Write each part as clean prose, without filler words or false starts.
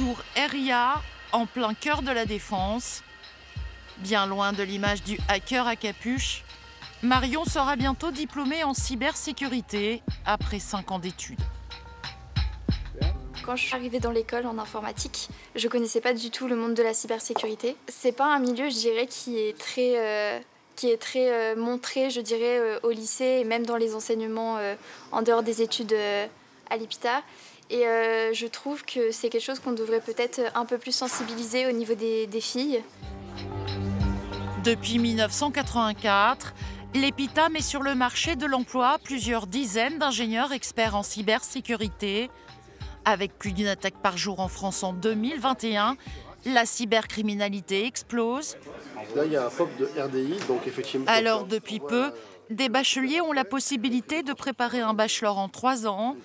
tour RIA, en plein cœur de la Défense. Bien loin de l'image du hacker à capuche, Marion sera bientôt diplômée en cybersécurité après 5 ans d'études. Quand je suis arrivée dans l'école en informatique, je ne connaissais pas du tout le monde de la cybersécurité. C'est pas un milieu, je dirais, qui est très montré, je dirais, au lycée et même dans les enseignements en dehors des études à l'EPITA. Et je trouve que c'est quelque chose qu'on devrait peut-être un peu plus sensibiliser au niveau des filles. Depuis 1984, l'EPITA met sur le marché de l'emploi plusieurs dizaines d'ingénieurs experts en cybersécurité. Avec plus d'une attaque par jour en France en 2021, la cybercriminalité explose. Là, il y a un POP de RDI, donc effectivement... Alors, depuis peu, des bacheliers ont la possibilité de préparer un bachelor en 3 ans.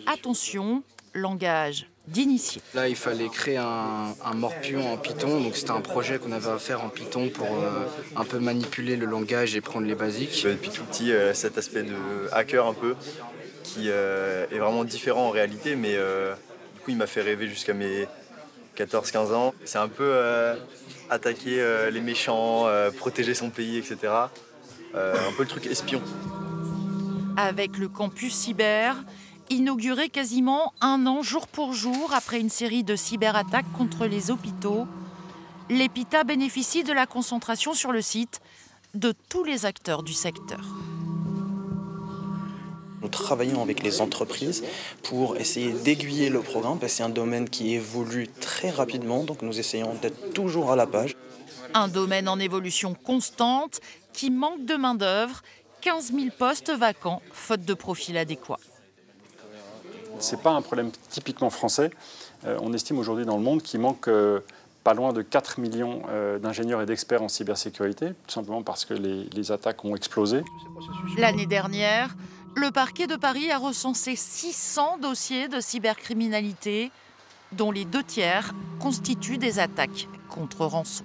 Attention, langage d'initié. Là, il fallait créer un morpion en Python, donc c'était un projet qu'on avait à faire en Python pour un peu manipuler le langage et prendre les basiques. Depuis tout petit, cet aspect de hacker un peu, qui est vraiment différent en réalité, mais du coup il m'a fait rêver jusqu'à mes 14-15 ans. C'est un peu attaquer les méchants, protéger son pays, etc. Un peu le truc espion. Avec le campus cyber, inauguré quasiment 1 an jour pour jour après une série de cyberattaques contre les hôpitaux, l'EPITA bénéficie de la concentration sur le site de tous les acteurs du secteur. Nous travaillons avec les entreprises pour essayer d'aiguiller le programme, parce que c'est un domaine qui évolue très rapidement, donc nous essayons d'être toujours à la page. Un domaine en évolution constante qui manque de main-d'œuvre, 15 000 postes vacants, faute de profil adéquat. Ce n'est pas un problème typiquement français. On estime aujourd'hui dans le monde qu'il manque pas loin de 4 millions d'ingénieurs et d'experts en cybersécurité, tout simplement parce que les attaques ont explosé. L'année dernière, le parquet de Paris a recensé 600 dossiers de cybercriminalité, dont les 2 tiers constituent des attaques contre rançon.